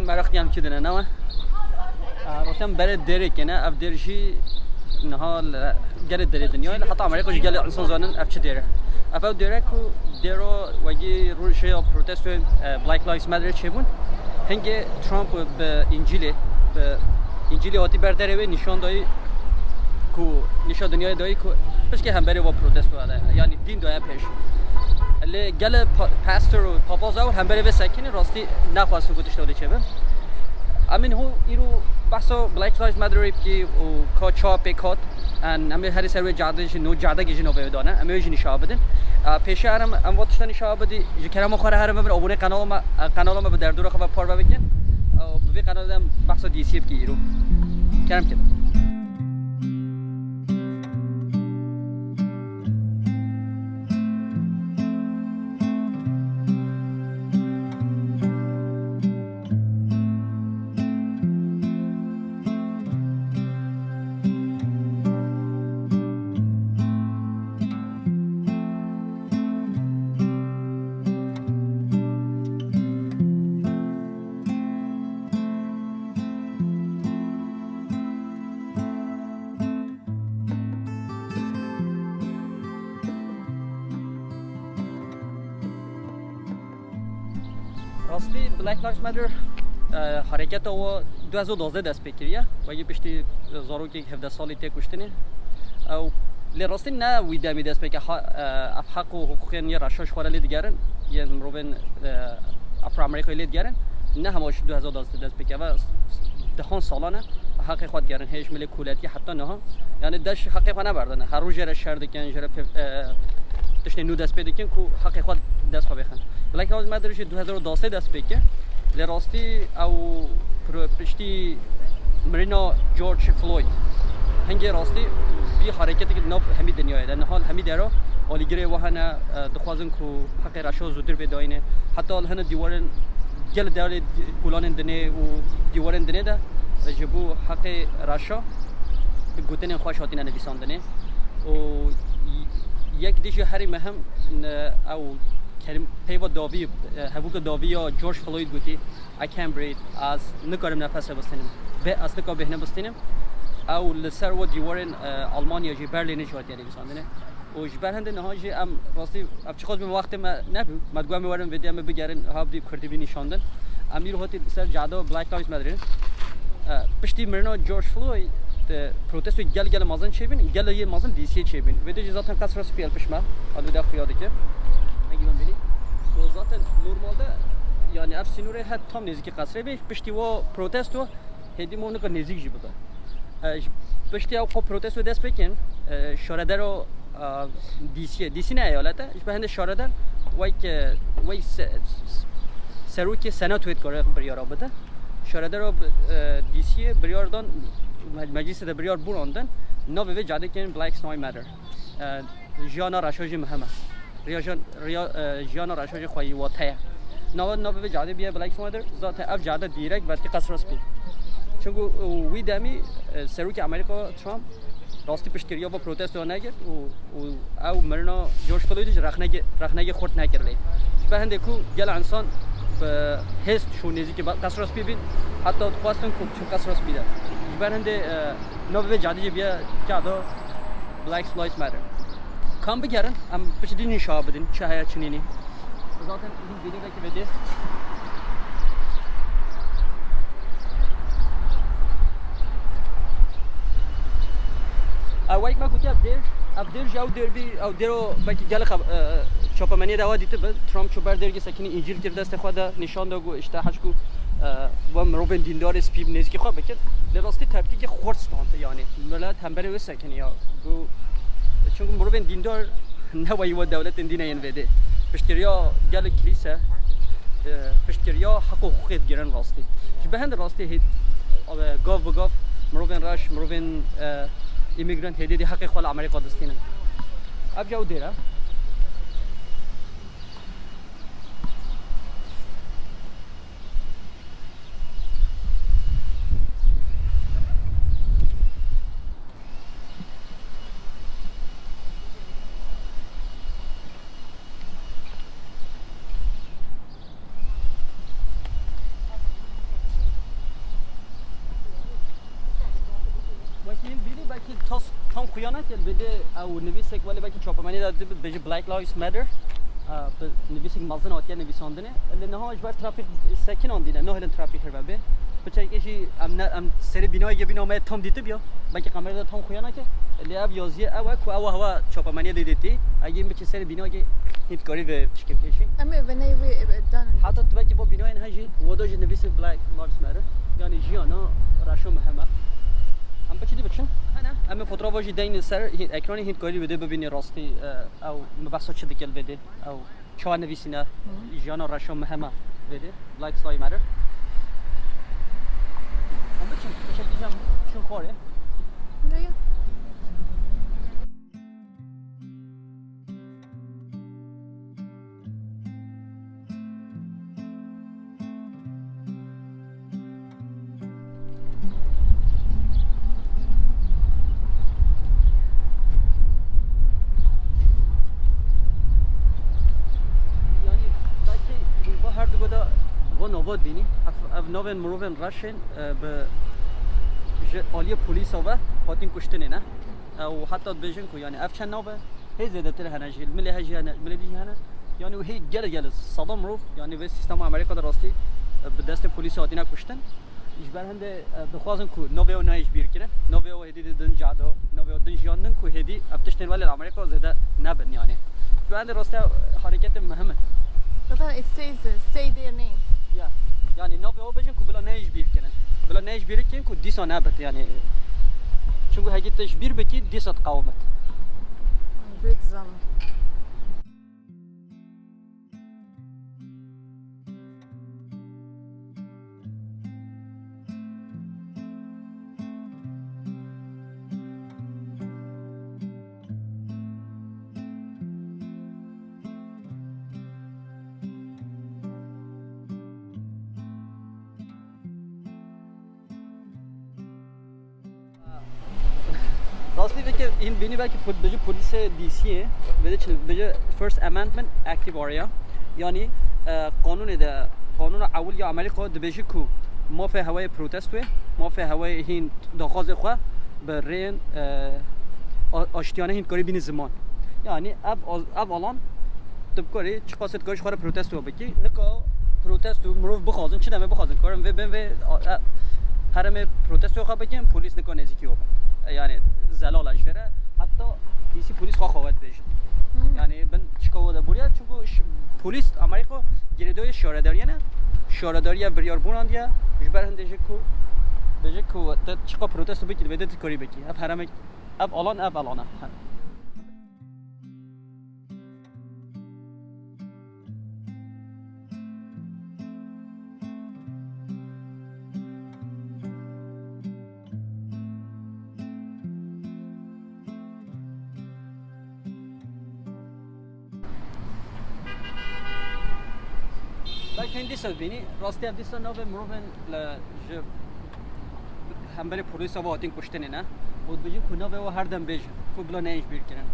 مرختی هم کدنه نه راستم برای دری کنه اف درشی نهال گل دری دنیا حتی آمریکا گل انسان زانن اف چه دره اف دره کو درو وگی روشه پروتست بلاک لایفز ماتر چه بون هنگ ترامپ به انجیلی هاتی برداره و نشان دایی کو نشان دنیای دایی کو پس که هم بره و پروتست واره یعنی دین دای پیش لی گل پاستور و پاپاز اور هم بره و سکینه راستی نخواست گوتش داده چه بم امین هو ایرو بحثا بلاک لایفز ماتر کی و کا چاپ کات ان امیر هری سر جاده نو جاده گیج نو بدانه امیر جی نشاب بدن پیشه ارم ام وقتش نشاب بدی کرام خور هرم بر ابونه قنال ما به در دور خبر پار بکن به قنال دم بحثا دی سی کی ایرو کرم که راستی بلاک لایفز ماتر حرکت او 2012 دست بکریه و یه پشتی زارو که 17 سالی تی کشتنه او لراستی نه ویده می دست بکه حق و حقوق یه رشاش خوره لید گرن یه مروبن افرا امریکایی لید گرن نه هماش 2012 دست بکه و دهان سالانه حق خود گرن هیچ ملی کولتی حتی نه یعنی دش حق خود نبردن هر روز جره شرد کن جره تشنه نو دست پیدا کن کو حق خود دست خو بخن بلاک لایفز ماتر 2012 دست بکه لراستی او پشتی مرینا جورج فلوید هنگی راستی بی حرکتی که ناف همی دنیای در حال همی درو آلیگری وحنا دخوازن کو حق رشا زودر بداینه حتی هن دیوارن گل داره گولان دنه و دیوارن دنه ده جبو حق رشا گوتن خوش هاتین نویساندنه و یک دیش هری مهم او کریم پیوا داوی هفوک داوی یا جورج فلوید گوتی I can't breathe از نکارم نفس بستنیم به اصل کا بهنه بستنیم او لسر و دیوارن آلمانیا جی برلین جهات یعنی بساندنه و جبر هنده نهاجی ام راستی اب چقدر به وقت ما نبود مدگوام میورم ودی ام بگیرن هابدی کردی بی نشاندن امیر هاتی سر جاده بلاک لایفز ماتر پشتی مرنا جورج فلوید پروتست گل مازن چه بین گل یه مازن دی سی چه بین ودی ذاتن قصر سپیل پشما آلو دا خیاده که نگیرم بینی و ذاتن نورمال ده یعنی اف سینوره هد تام نزدیک قصره بیش پشتی و پروتست و هدی مونو که نزدیک جی بوده پشتی او پروتست و دست بکن شارده رو دی سی نه ایالته اش به هند شارده وای که وای سروک سنات وید کاره بریارا بده شارده رو دی سی بریاردان مجلس ده بریار براندن نو به جاده کن بلاک لایفز ماتر جانا رشاج مهمه جانا رشاج خوایی واتیه نو به جاده بیا بلاک لایفز ماتر ذات اف جاده دیرک وقتی قصر سپی چون وی دمی سروک امریکا ترامپ راستی پشتگیری با پروتست و نگرد و او مرنا جورج فلویدش رخنه خورد نکرده به هنده کو گل انسان به هست شو نیزی که قصر راست ببین حتی خواستن که چون قصر راست بیده به هنده نوبه جادی بیا جاده بلاک لایفز ماتر کام بگیرن ام پشتی نشاب بدین چه هیا چنینی zaten این ویدیو که بده اوایک ما گویی ابدیر جاو دربی او درو باکی گل خب چاپمنی دوا دیده بود ترامپ چوبر درگی سکنی انجیل کرد دست خود نشان داد و اشتهاش کو و مروبن دیندار اسپیب نزدیک خواب بکن لراستی ترتیب که خورد ستانت یعنی ملت هم بره و سکنی یا گو چون مروبن دیندار نوایی و دولت دینه این وده پشتریا گل کلیسه پشتریا حق و حقوق گیرن راستی به هند راستی هیچ گاف بگاف مروبن راش مروبن ایمیگرانت هدیدی حق خال امریکا دستینه اب جاو دیره خیانت بده او نویسک ولی باکی چاپمانی داده بجه Black Lives Matter نویسک مازن آتیا نویساندنه لنه ها اجبار ترافیک سکن آندینه نه هلن ترافیک هر ببه بچه کشی ام سری بینایی بنا ما تام دیده بیا باکی قمر داد تام خیانت اللي اب يوزي او هوا چاپمانی دیدی اگه بچه سری بینایی هیچ کاری به تشکیل کشی اما بنای دان حتی تو باکی با بینایی نهجی وداج نویسک Black Lives Matter yani جیانا راشو مهمه ام بچه دی بچن اما فوتوغرافی دین سر اکرانی هیچ کاری بده ببینی راستی او مبحث چه دکل بده او چه نویسینه جیانا راشو مهمه بده Black Lives Matter ام بچه دیجم شو خوره نه نوود بینی اف نوون مروون راشن به عالی پلیس و هاتین کشتنه نه او حتی بجن کو یعنی اف چند نوبه هی زیاده تر هنجی ملی هجی هن ملی دیجی هن یعنی هی گل صدام روف یعنی به سیستم آمریکا در راستی به دست پلیس هاتینا کشتن اجبار هنده بخوازن کو نوو نایش بیر کنن نوو هدی دن جادا نوو دن جاندن کو هدی ابتشتن ولی آمریکا زده نبن یعنی اجبار هنده راستی حرکت مهمه But then it says say their name. Yeah. Yani نوو بجن کو بلا نایش بیر کنن بلا نایش بیر کن کو دیسا نبت یعنی چون هگی تشبیر بکی دیسات قومت Big zaman. راستی که این بینی که بجه پلیس دیسیه بجه First Amendment Active Area یعنی قانون اول یا آمریکا دبیجه کو ما فی هوای پروتستوه ما فی هوای هین داخواز خواه به رین آشتیانه هین کاری بین زمان یعنی اب الان دبکاری چه قاصد کارش خواه پروتستوه بکی نکا پروتستو مروف بخوازن چه دمه بخوازن کارم و بین هرم پروتستوه خواه بکن پلیس نکا نزیکی ہوبه yani zelal ajvere hatta disi polis xaxavat beje yani ben çıkavada buraya çünkü polis Amerika geridoy şaradariye ne şaradariye biryar bunan diye jberhan deje ku ta çıqa protesto beki ve de kari beki ab haramek ab alana لكن دي سبيني راستي دي سنة بمروفن ل هم برای پلیس و آتین کشتنی نه بود بجیم کنا به و هر دم بج کو بلا نیش بیر کنن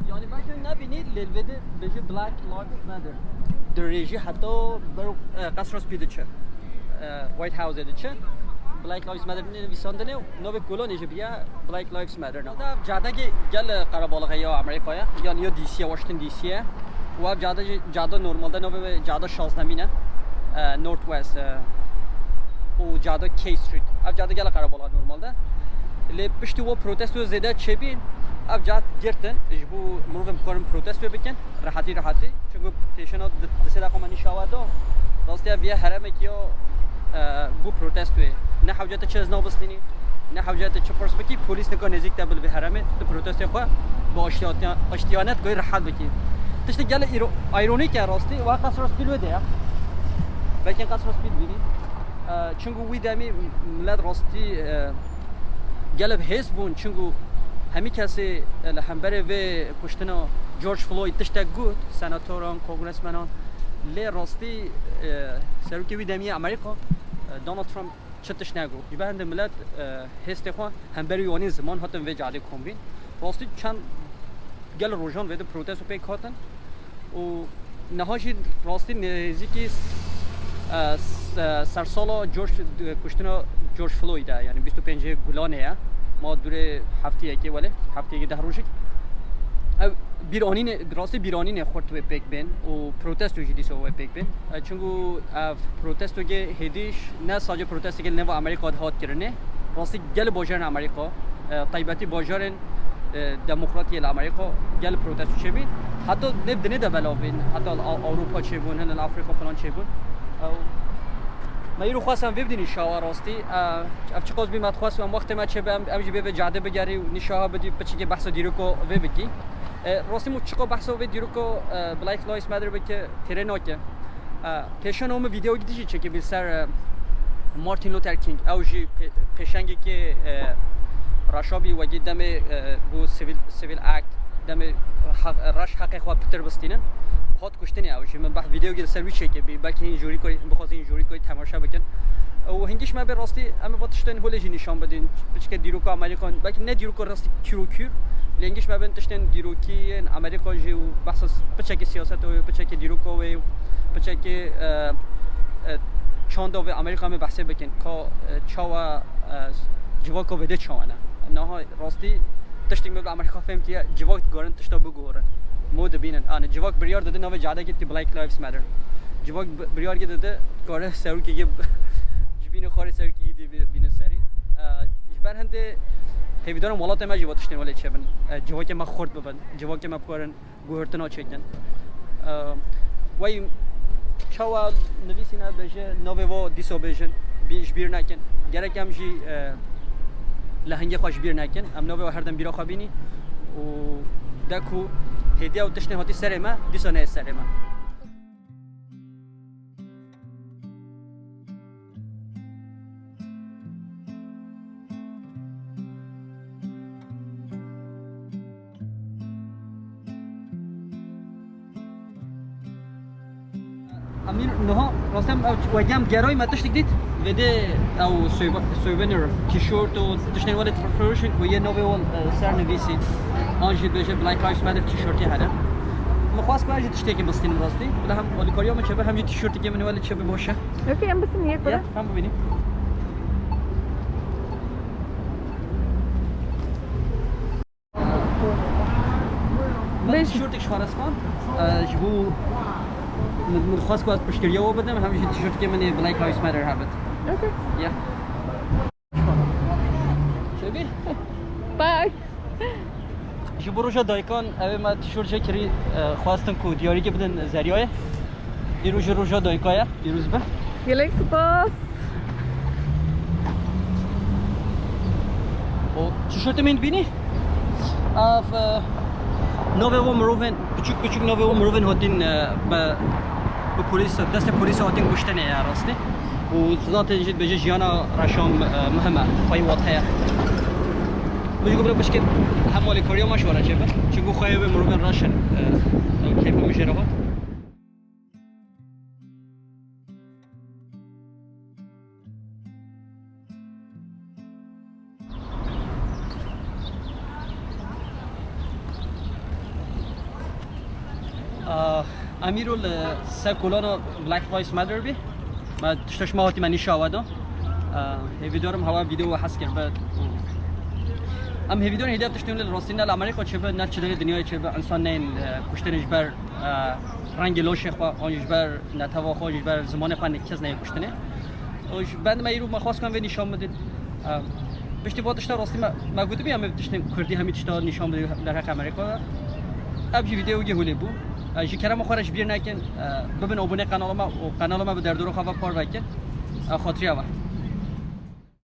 yani bakın nabini lelvede bece Black Lives Matter درجی حتی برو قصر سپیدچه White House دیچه Black Lives Matter نویساندنه نو به کلون ایجا بیا Black Lives Matter نه جاده که گل قربالغه یا آمریکایه یعنی یا دیسی واشنگتن دیسیه و جاده نورمال ده نو به جاده 16 مینه نورث وست و جاده کی استریت اب جاده گل قربالغه نورمال ده لی پشتی و پروتستو زده چه بین اب جاد گرتن اجبو مروفم کارم پروتستو بکن راحتی چون پیشنهاد دسته دقیقا منی شواده راستی بیا هرمه کیا بو پروتستوی نه حوجت چه از نابستینی نه حوجت چه پرس بکی پلیس نکن نزدیک تبل به هرمه تو پروتست خو با اشتیانت گوی راحت بکی تشت گل ایرونی که راستی و قصر سپید بده بلکه قصر سپید بینی چونگو وی دمی ملت راستی گلب حس بون چونگو همی کسی همبره و کشتنا جورج فلوید تشت گود سناتوران کنگرسمنان لی راستی سروکی وی دمی آمریکا دونالد ترامپ چتش نگو یبند ملت هست خو هم بری یونی زمان هاتن و جاده کومبین راستی چند گل روزان وید پروتست پیک هاتن و نهاشی راستی نزدیکی سرسالا کشتن جورج فلویده یعنی 25 گلانه ما دور هفته یکی ولی هفته یکی 10 روزی بیرانی راستی بیرانی نخورد و پیک بین و پروتست وجودی سو و پیک بین چونگو پروتست که هدیش نه ساجه پروتستی که نو آمریکا هات کرنه راستی گل باجر آمریکا طیبتی باجر دموکراتی آمریکا گل پروتست چه بین حتی نبدنه دبلا بین حتی اروپا چه بون هن آفریقا فلان چه بون ما یه رو خواستم ببینی شاه راستی افچه قاضی بیمت خواستم وقتی ما چه بهم امجی به جاده بگری و نشاه بدی بچه که بحث دیرو کو بگی راستی مو چقدر بحث و دیرو کو بلاک لایفز مادر بگه ترنا که پیشان اوم ویدیو دیدی چه که بیشتر مارتین لوتر کینگ اوجی پیشنگی که راشابی و گیدم بو سیویل اکت دم راش حق خوا پتر بستینن هات کشتنی اوجی من بعد ویدیو گیر سرویس چه که بلکه اینجوری کوی بخواد اینجوری کوی تماشا بکن و هنگیش ما به راستی اما وقتشتن هولجی نشان بدین بچه دیرو کو آمریکا بلکه نه دیرو کو راستی کیروکور لنگیش ما بنتشتن دیرو کی آمریکا جی و بحث بچه که سیاست و بچه که دیرو کو و بچه که چند و آمریکا می بحث بکن که چاوا جواب کو بده چوانه نه راستی تشتیم به آمریکا فهم که جواب گارن تشتا بگورن مود بینن آن جواب بریار داده نو جاده که بلاک لایفز ماتر جواب بریار داده کاره سرو که جبین خاری سر کی دی بین سری جبر هنده هیویدارم ولات ما جواب تشتیم ولی چه بن جواب که ما خورد ببن جواب که ما بکارن گوهرتنا چکن وای چاوا نویسینا بشه نوی و دیسو بشن بیش بیر نکن گرک هم جی لهنگی خوش بیر نکن ام نوی و هر دم بیرا خوابینی و دکو هدیه و تشنه هاتی سر ما دیسو نه سر ما امیر نه راستم وجم گرای ما تشت دید وده او سویونر تیشورت و تشنه ولی تفروشن و یه نوی و سر نویسی آنجی بشه بلاک لایفز ماتر تیشورتی هره مخواست که آنجی تشتی که بستیم راستی ولی هم اولیکاریا من چه هم یه تیشورتی که من ولی چه باشه اوکی هم بسیم یک بره هم ببینیم تیشورتی شوارسمان جبو من خواست که از پشتریه و بدم همیشه تیشورتی که من بلاک لایفز ماتر هبت اوکی یا شبی بای جبو روزا دایکان اوه ما تیشورت کری خواستم که دیاری که بدن زریایه دیروز روزا دایکایه دیروز به گلک سپاس و تیشورت من بینی اف نوی و مروفن بچوک نوی و مروفن هاتین به پلیس دست پلیس هاتین کشتنه یا راستی و ذات جد بجه جیانا رشام مهمه خواهی واضحه بجو گفت بشه که همالی کاریا مشوره چه بس چگو خواهی به مروفن راشن کیف میشه رو امیرول سکولانا بلاک لایفز ماتر بی ما تشتش ما هاتی منی شاودا هیویدارم هوا ویدیو حس کرد بعد ام هیویدار هدیه تشتون لراستین آمریکا چه به نه چه دنیای چه به انسان نه کشتنش بر رنگ لوش خوا آنش بر نتوا خواهش بر زمان خوا نکز نه کشتنه اوش بعد ما یرو ما خواست کنم و نشان بدید بشتی وقتش راستی ما گفته بیام تشتن کردی همین تشتا نشان بدید در حق آمریکا ابجی ویدیو گه هولی بو اجی کرم خورش بیر نکن ببین ابونه قنال ما و قنال ما به در دور خواب پار وکن خاطری اول